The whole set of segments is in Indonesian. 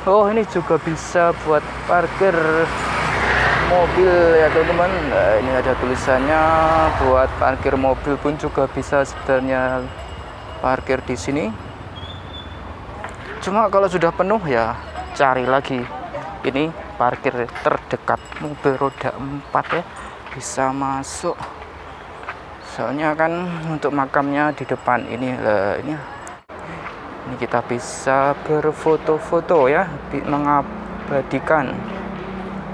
Oh, ini juga bisa buat parkir mobil ya teman-teman. Nah, ini ada tulisannya buat parkir mobil pun juga bisa sebenarnya parkir di sini. Cuma kalau sudah penuh ya cari lagi. Ini parkir terdekat mobil roda 4 ya, bisa masuk. Soalnya kan untuk makamnya di depan ini lah, ini kita bisa berfoto-foto ya, mengabadikan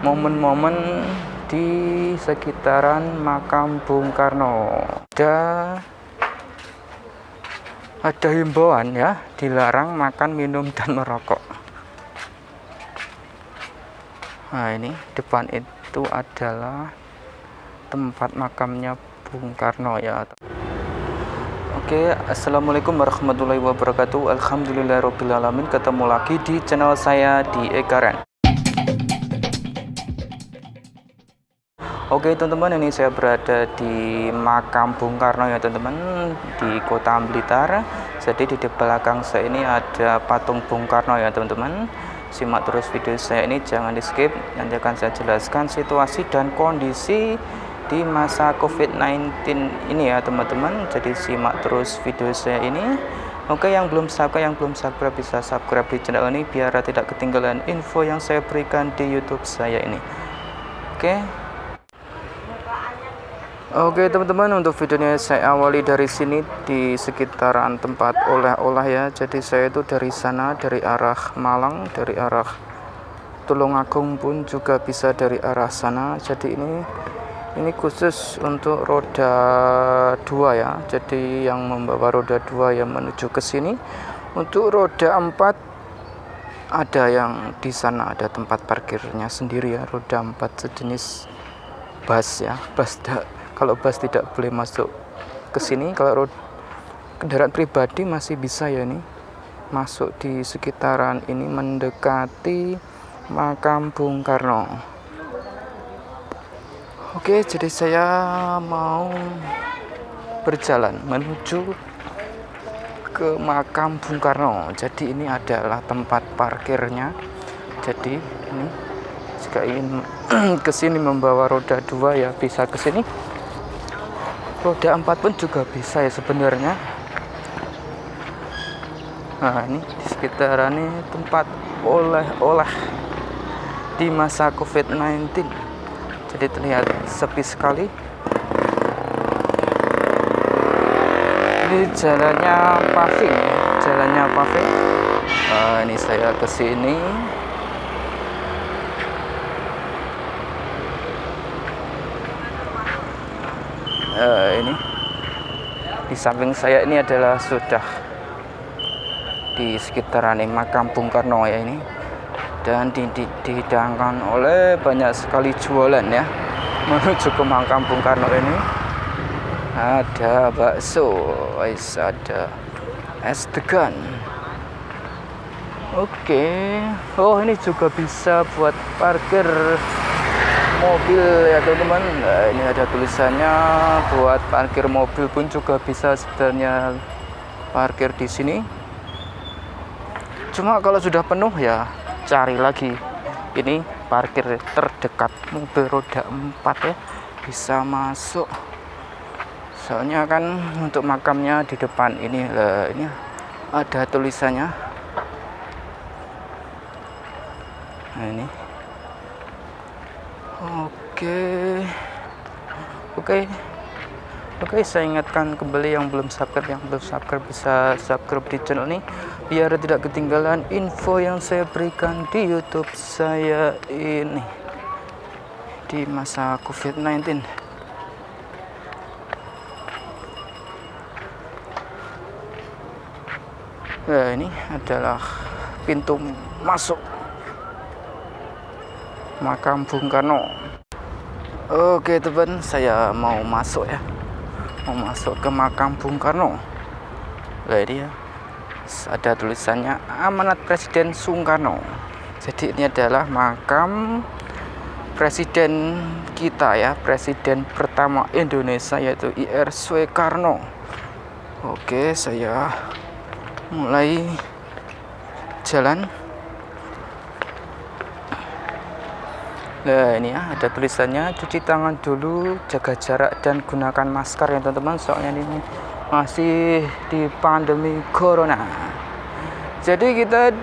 momen-momen di sekitaran makam Bung Karno. Ada himbauan ya, dilarang makan, minum, dan merokok. Nah, ini depan itu adalah tempat makamnya Bung Karno ya. Oke, assalamualaikum warahmatullahi wabarakatuh. Alhamdulillahirobbilalamin. Ketemu lagi di channel saya di Ekaran. Oke teman-teman, ini saya berada di makam Bung Karno ya teman-teman, di Kota Blitar. Jadi di belakang saya ini ada patung Bung Karno ya teman-teman. Simak terus video saya ini, jangan di skip. Nanti akan saya jelaskan situasi dan kondisi di masa COVID-19 ini ya teman-teman. Jadi simak terus video saya ini. Oke, yang belum subscribe bisa subscribe di channel ini biar tidak ketinggalan info yang saya berikan di YouTube saya ini. Oke teman-teman, untuk videonya saya awali dari sini di sekitaran tempat oleh-oleh ya. Jadi saya itu dari sana, dari arah Malang, dari arah Tulungagung pun juga bisa dari arah sana. Jadi ini khusus untuk roda 2 ya. Jadi yang membawa roda 2 yang menuju ke sini. Untuk roda 4 ada yang di sana, ada tempat parkirnya sendiri ya. Roda 4 sejenis bus ya. Kalau bus tidak boleh masuk ke sini, kalau kendaraan pribadi masih bisa ya, ini masuk di sekitaran ini mendekati makam Bung Karno. Oke, jadi saya mau berjalan menuju ke makam Bung Karno. Jadi ini adalah tempat parkirnya. Jadi ini jika ingin ke sini membawa roda 2 ya bisa ke sini. Roda 4 pun juga bisa ya sebenarnya. Nah, ini di sekitaran ini tempat oleh-oleh di masa COVID-19. Jadi terlihat sepi sekali. Ini jalannya paving. Nah, ini saya ke sini. Ini di samping saya ini adalah sudah di sekitaran makam Bung Karno ya ini, dan dihidangkan oleh banyak sekali jualan ya menuju ke makam Bung Karno ini. Ada bakso, ada es degan. Oke. Oh, ini juga bisa buat parkir mobil ya teman-teman. Nah, ini ada tulisannya buat parkir mobil pun juga bisa sebenarnya parkir di sini. Cuma kalau sudah penuh ya cari lagi. Ini parkir terdekat mobil roda 4 ya, bisa masuk. Soalnya kan untuk makamnya di depan ini lah, ini ada tulisannya. Nah, ini. Oke, saya ingatkan kembali yang belum subscribe bisa subscribe di channel ini biar tidak ketinggalan info yang saya berikan di YouTube saya ini di masa COVID-19. Nah, ini adalah pintu masuk makam Bung Karno. Oke teman, saya mau masuk ya, mau masuk ke makam Bung Karno. Nah, ini ya, ada tulisannya amanat Presiden Soekarno. Jadi ini adalah makam presiden kita ya, presiden pertama Indonesia yaitu Ir Soekarno. Oke, saya mulai jalan Nah ini ya, ada tulisannya cuci tangan dulu, jaga jarak dan gunakan masker ya teman-teman, soalnya ini masih di pandemi corona. Jadi kita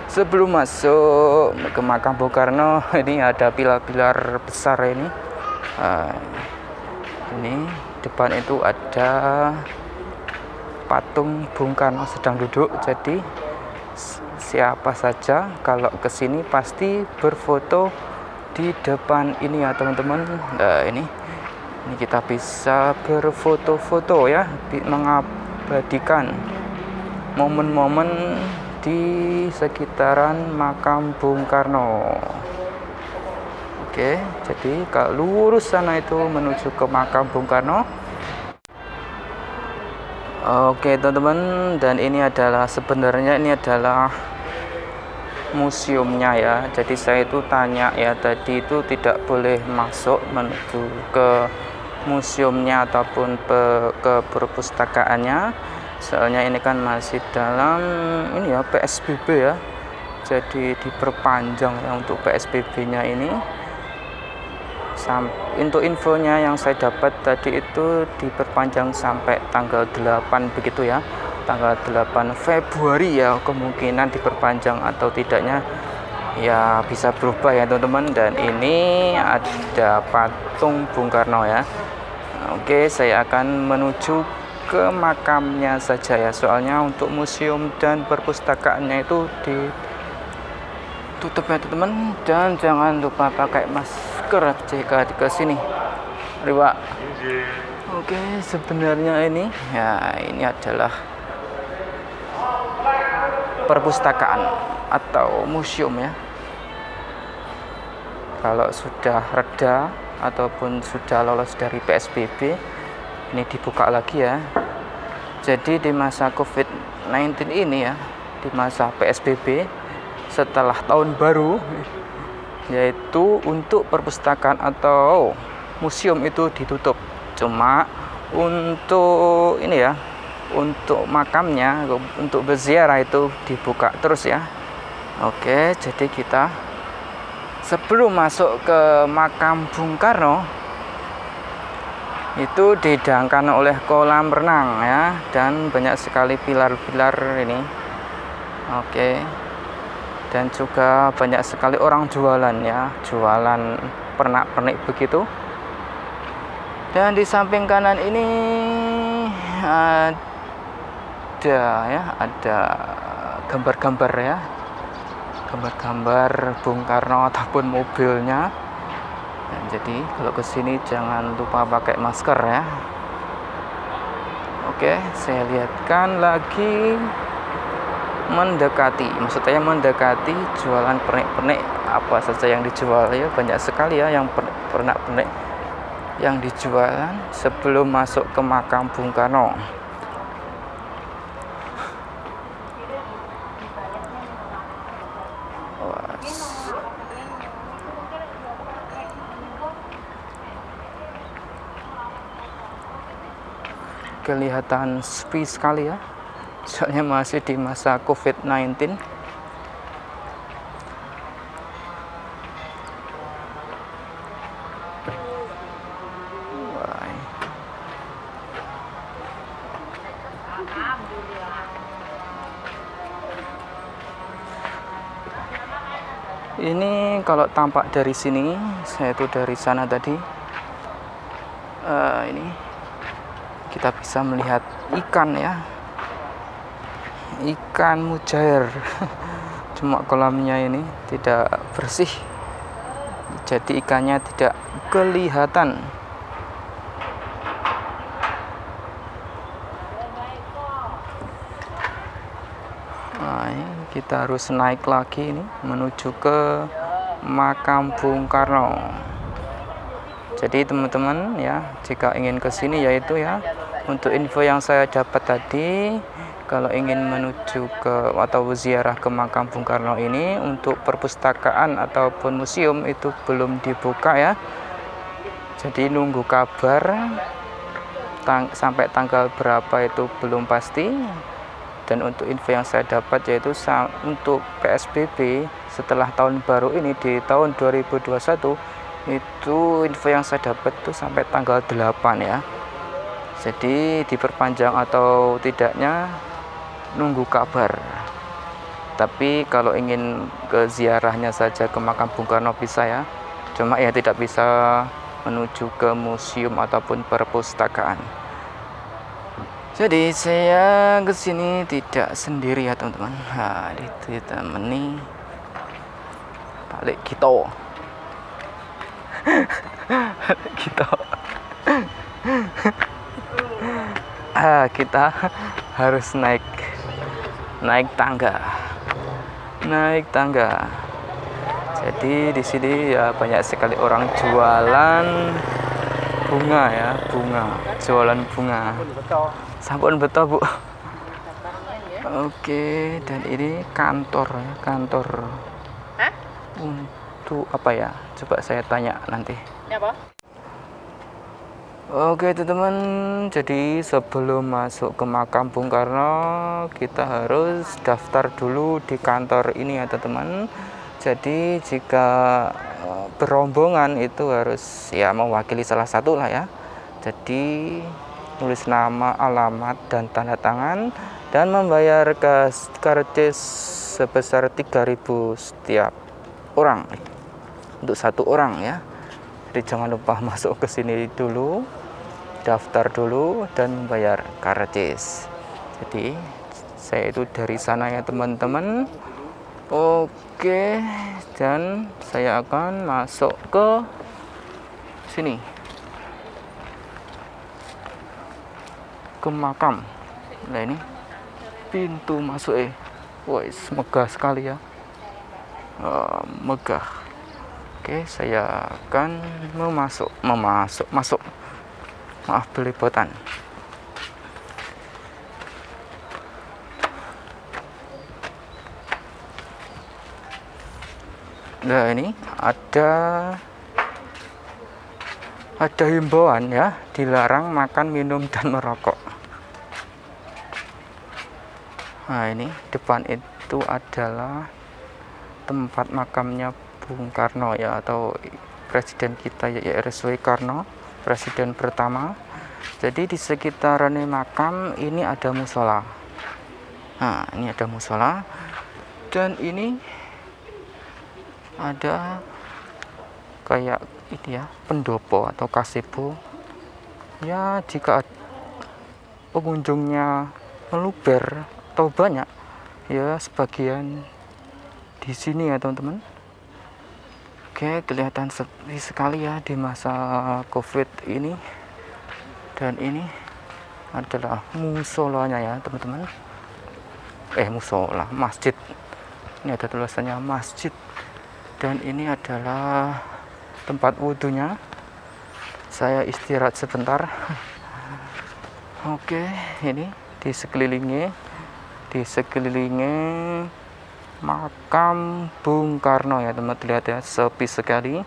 sebelum masuk ke makam Bung Karno, ini ada pilar-pilar besar ini. Ini depan itu ada patung Bung Karno sedang duduk. Jadi siapa saja kalau kesini pasti berfoto di depan ini ya teman-teman. Nah ini kita bisa berfoto-foto ya, mengabadikan momen-momen di sekitaran makam Bung Karno. Oke, jadi kalau lurus sana itu menuju ke makam Bung Karno. Oke teman-teman, dan ini adalah sebenarnya ini adalah museumnya ya. Jadi saya itu tanya ya, tadi itu tidak boleh masuk menuju ke museumnya ataupun ke perpustakaannya, soalnya ini kan masih dalam ini ya PSBB ya. Jadi diperpanjang ya untuk PSBB-nya ini. Untuk infonya yang saya dapat tadi itu diperpanjang sampai tanggal 8 begitu ya, tanggal 8 Februari ya, kemungkinan diperpanjang atau tidaknya ya bisa berubah ya teman-teman. Dan ini ada patung Bung Karno ya. Oke, saya akan menuju ke makamnya saja ya, soalnya untuk museum dan perpustakaannya itu ditutup ya teman-teman. Dan jangan lupa pakai masker jika ke sini. Riwa. Oke, sebenarnya ini ya, ini adalah perpustakaan atau museum ya. Kalau sudah reda ataupun sudah lolos dari PSBB, ini dibuka lagi ya. Jadi di masa COVID-19 ini ya, di masa PSBB setelah tahun baru, yaitu untuk perpustakaan atau museum itu ditutup. Cuma untuk ini ya, untuk makamnya, untuk berziarah itu dibuka terus ya. Oke, jadi kita sebelum masuk ke makam Bung Karno itu dihidangkan oleh kolam renang ya, dan banyak sekali pilar-pilar ini. Oke, dan juga banyak sekali orang jualan ya, jualan pernak-pernik begitu. Dan di samping kanan ini ada ya, ada gambar-gambar ya, gambar-gambar Bung Karno ataupun mobilnya. Dan jadi kalau kesini jangan lupa pakai masker ya. Oke, saya lihatkan lagi mendekati, maksudnya mendekati jualan pernik-pernik apa saja yang dijual ya, banyak sekali ya yang pernak-pernik yang dijual sebelum masuk ke makam Bung Karno. Kelihatan sepi sekali ya, soalnya masih di masa COVID-19. Ini kalau tampak dari sini, saya itu dari sana tadi. Ini kita bisa melihat ikan ya, ikan mujair. Cuma kolamnya ini tidak bersih, jadi ikannya tidak kelihatan. Nah, kita harus naik lagi ini menuju ke makam Bung Karno. Jadi teman-teman ya, jika ingin ke sini yaitu ya, untuk info yang saya dapat tadi, kalau ingin menuju ke atau ziarah ke makam Bung Karno ini, untuk perpustakaan ataupun museum itu belum dibuka ya. Jadi nunggu kabar sampai tanggal berapa itu belum pasti. Dan untuk info yang saya dapat yaitu untuk PSBB setelah tahun baru ini di tahun 2021 itu info yang saya dapat tuh sampai tanggal 8 ya. Jadi diperpanjang atau tidaknya nunggu kabar. Tapi kalau ingin ke ziarahnya saja ke makam Bung Karno bisa ya. Cuma ya tidak bisa menuju ke museum ataupun perpustakaan. Jadi saya ke sini tidak sendiri ya teman-teman. Nah, ditemani balik kita. Kita kita harus naik tangga. Jadi di sini ya banyak sekali orang jualan bunga ya, jualan bunga. Sampun betul Bu. Oke, dan ini kantor ya, untuk apa ya? Coba saya tanya nanti. Ya, Pak. Oke teman-teman, jadi sebelum masuk ke makam Bung Karno kita harus daftar dulu di kantor ini ya teman-teman. Jadi jika berombongan itu harus ya mewakili salah satu lah ya. Jadi tulis nama, alamat, dan tanda tangan dan membayar karcis sebesar 3.000 setiap orang untuk satu orang ya. Jadi jangan lupa masuk ke sini dulu, daftar dulu dan membayar karcis. Jadi saya itu dari sana ya teman-teman. Oke, dan saya akan masuk ke sini, ke makam. Nah ini pintu masuk wes megah sekali ya, megah. Oke, saya akan masuk. Maaf belepotan. Nah ini ada himbauan ya, dilarang makan, minum, dan merokok. Nah ini depan itu adalah tempat makamnya Bung Karno ya, atau presiden kita ya, RSW Karno, presiden pertama. Jadi di sekitaran makam ini ada musola. Nah ini ada musola, dan ini ada kayak ini ya, pendopo atau kasebo ya. Jika pengunjungnya meluber atau banyak ya, sebagian di sini ya teman-teman. Oke, kelihatan sepi sekali ya di masa COVID ini. Dan ini adalah musolanya ya teman-teman. Musola, masjid. Ini ada tulisannya masjid. Dan ini adalah tempat wudhunya. Saya istirahat sebentar. Oke, ini di sekelilingi makam Bung Karno ya teman-teman. Lihat ya, sepi sekali.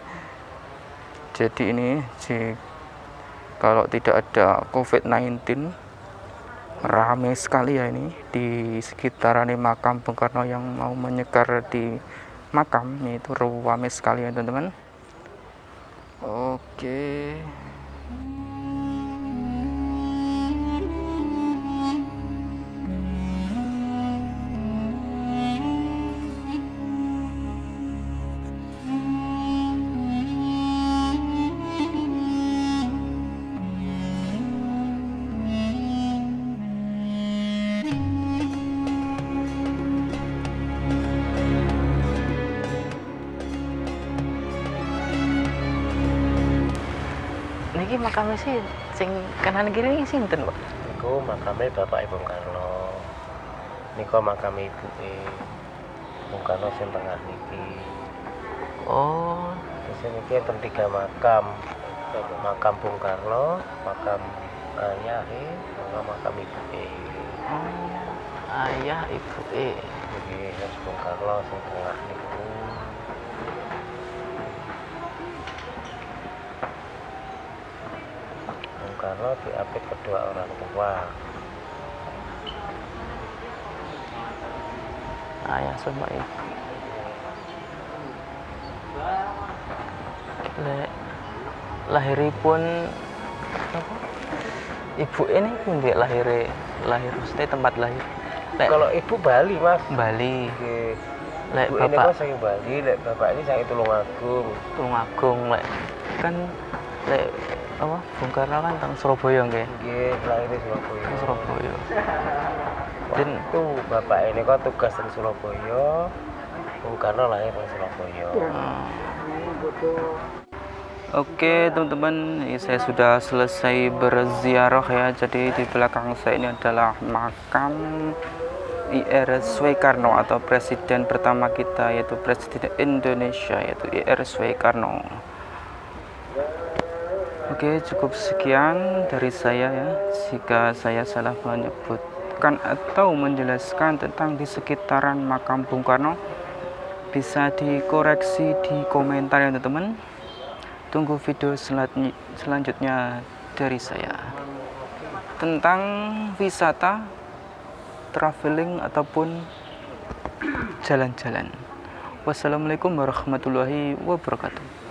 Jadi ini kalau tidak ada COVID-19 ramai sekali ya ini di sekitaran makam Bung Karno. Yang mau menyekar di makam itu ramai sekali ya teman-teman. Oke. Niki makamnya sih sing kanan kiri ini sinten, Pak? Niku makamnya Bapak Bung Karno. Niku makam Ibu Bung Karno sing tengah niki. Oh, di sini kita 3 makam. Makam Bung Karno, makam ayah, makam Ibu. Ayah, Ibu. Jadi Bung Karno sing tengah niku. Bung Karno diapit kedua orang tua. Ayah sama ibu. Lahiripun apa? Ibu ini pun dia lahir maksudnya tempat lahir. Kalau ibu Bali, Mas. Bali. Nggih. Lek Ibu ini bapak kok saya Bali, lek bapak ini saya Tulungagung. Tulungagung, lek kan lek apa? Bung Karno kan teng Surabaya nggih. Nggih, lahir di Surabaya. Surabaya. Dan tuh bapak ini kok tugas di Surabaya. Bung Karno lahir di Surabaya. Oke teman-teman, saya sudah selesai berziarah ya. Jadi di belakang saya ini adalah makam IR Soekarno atau presiden pertama kita, yaitu presiden Indonesia, yaitu IR Soekarno. Oke, cukup sekian dari saya ya. Jika saya salah menyebutkan atau menjelaskan tentang di sekitaran makam Bung Karno, bisa dikoreksi di komentar ya teman-teman. Tunggu video selanjutnya dari saya tentang wisata, traveling ataupun jalan-jalan. Wassalamualaikum warahmatullahi wabarakatuh.